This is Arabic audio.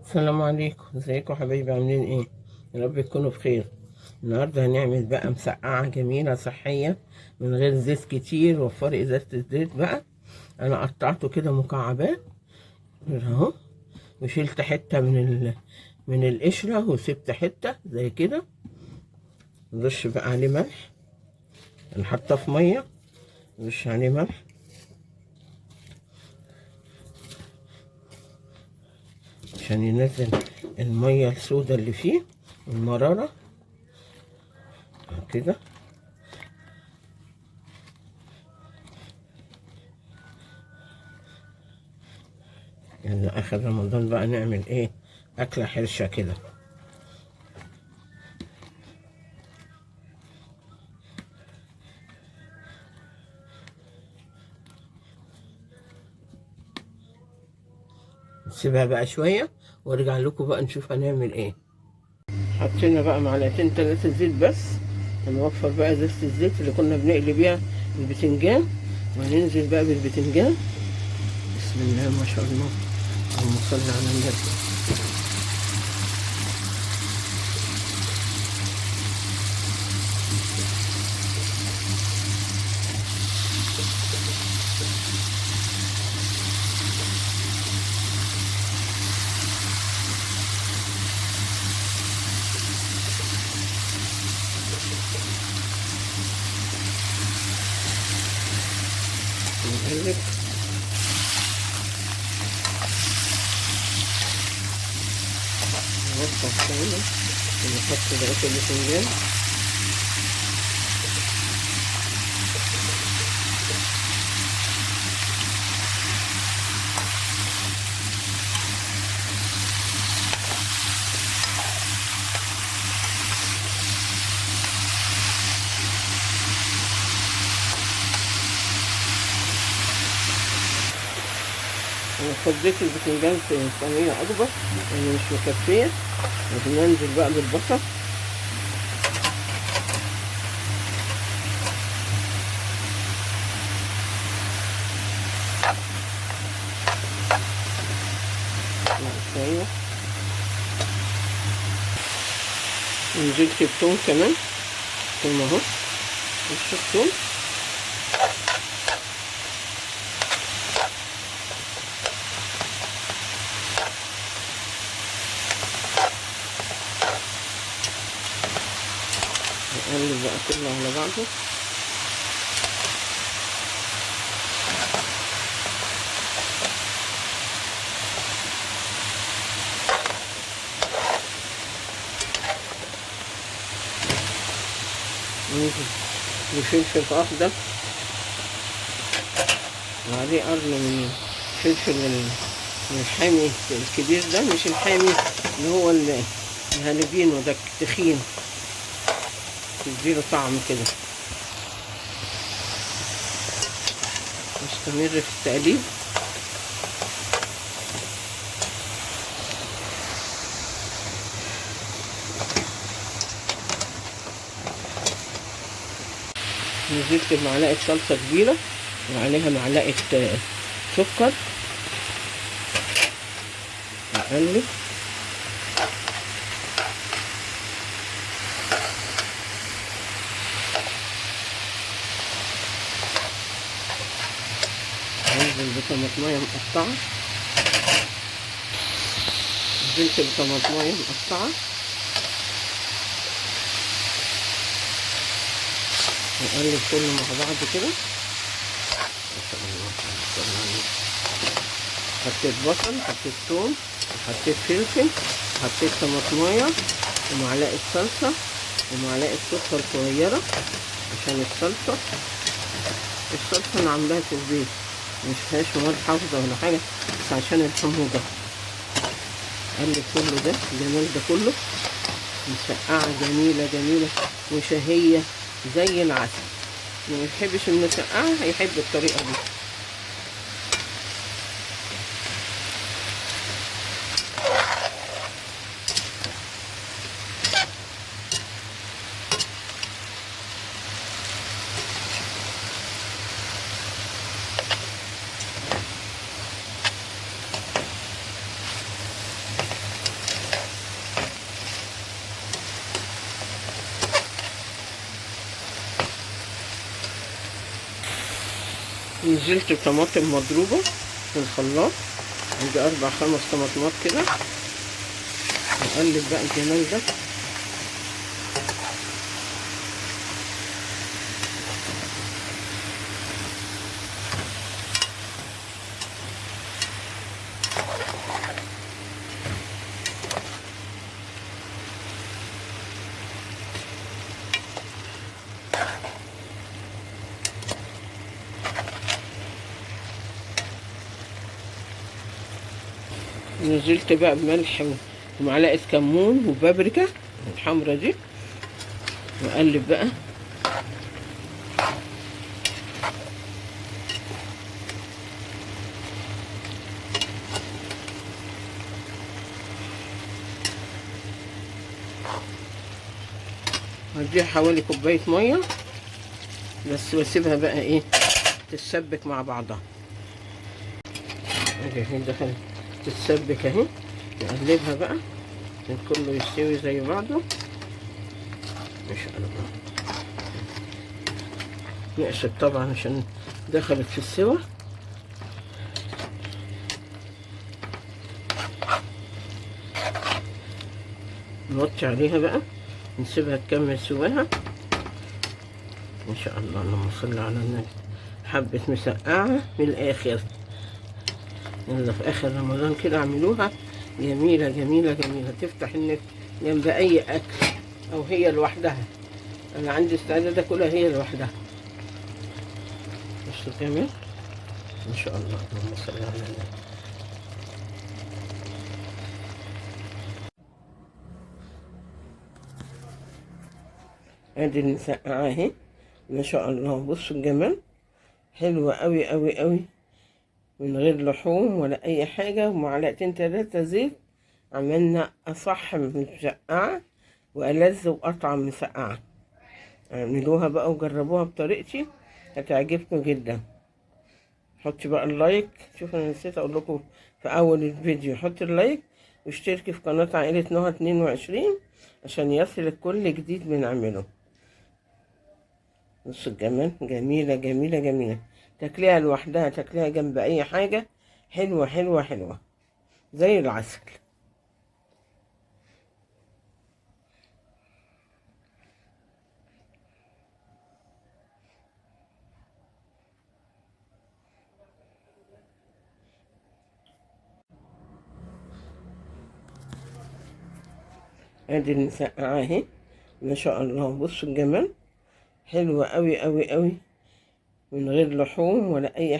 السلام عليكم، ازيكم حبايبي؟ عاملين ايه؟ يا رب تكونوا بخير. النهارده هنعمل بقى مسقعه جميله صحيه من غير زيت كتير. وفري ازازه الزيت بقى. انا قطعته كده مكعبات اهو، وشلت حته من القشره وسبت حته زي كده. نرش بقى عليه ملح، نحطه في ميه، نرش عليه ملح عشان ينزل الميه السوداء اللي فيه والمراره كده. يعني اخر رمضان بقى نعمل ايه؟ اكله حرشه كده. نسيبها بقى شويه وارجع لكم بقى نشوف هنعمل ايه. حطينا بقى معلقتين 3 زيت بس. هنوفر بقى ازازه الزيت اللي كنا بنقلي بيها البتنجان، وهننزل بقى بالبتنجان. بسم الله ما شاء الله، اللهم صل على النبي. نقلب نوسع تاني ونحط بقية البتنجان. انا فضيت البتنجان في صينية اكبر لان مش مكفية. وبننزل بقى بالبصل. شوية نزلت بتوم كمان، توم اهو، وش التوم. نقلب بقى كله على بعضه. وفلفل اخضر، وعليه قرن من فلفل الحامي الكبير ده، مش الحامي اللي هو الهالبينو ده التخين، تديله طعم كده. نستمر في التقليب. نزلت بمعلقة صلصة كبيرة وعليها معلقة سكر. نقلب ننزل بطماطماية مقطعة. نزلت بطماطماية مقطعة. نقلب كله مع بعض كده. ما شاء الله، حطيت بصل، حطيت ثوم، حطيت فلفل، حطيت طماطمايه ومعلقه صلصه ومعلقه سكر صغيره عشان الصلصه انا عاملاها في البيت، مش فيهاش مواد حافظه ولا حاجه، بس عشان الحموضه. قلب كله ده الجمال ده كله. مسقعه جميله جميله وشهيه زي العسل. اللي ما يحبش المسقعه هيحب الطريقه دي. نزلت بطماطم مضروبة في الخلاط، عندي 4 5 طماطمات كده. نقلب بقى الجمال ده. نزلت بقى بملح ومعلقة كمون وبابريكا الحمرا دي، واقلب بقى. هديها حوالي كوباية مية بس، واسيبها بقى ايه تتسبك مع بعضها. اهي دخل تتسبك اهي. نقلبها بقى عشان كله يستوي زي بعضه ان شاء الله. نقشط طبعا عشان دخلت في السوا. نوطي عليها بقى، نسيبها تكمل سواها ان شاء الله. اللهم صل على النبي. حبة مسقعة من الاخر، يلا في اخر رمضان كده اعملوها، جميلة جميلة جميلة، تفتح النفس جنب اي اكل او هي لوحدها. انا عندي استعداد اكلها هي لوحدها. بصوا كمان ان شاء الله. اللهم صل على النبي. ادي المسقعة اهي ما شاء الله. بصوا الجمال، حلوة قوي قوي قوي، من غير لحوم ولا اي حاجة، ومعلقتين 3 زيت. عملنا اصح من مسقعة والذ واطعم مسقعة. اعملوها بقى وجربوها بطريقتي، هتعجبكم جدا. حطي بقى اللايك. شوف انا نسيت اقول لكم في اول الفيديو، حطي اللايك واشتركي في قناة عائلة نهى 22 عشان يصلك كل جديد بنعمله. بصوا الجمال، جميلة جميلة جميلة، تاكليها لوحدها، تاكليها جنب اي حاجة، حلوة حلوة حلوة زي العسل. ادي المسقعة اهي ما شاء الله. بصوا الجمال، حلوة قوي قوي قوي، من غير لحوم ولا اي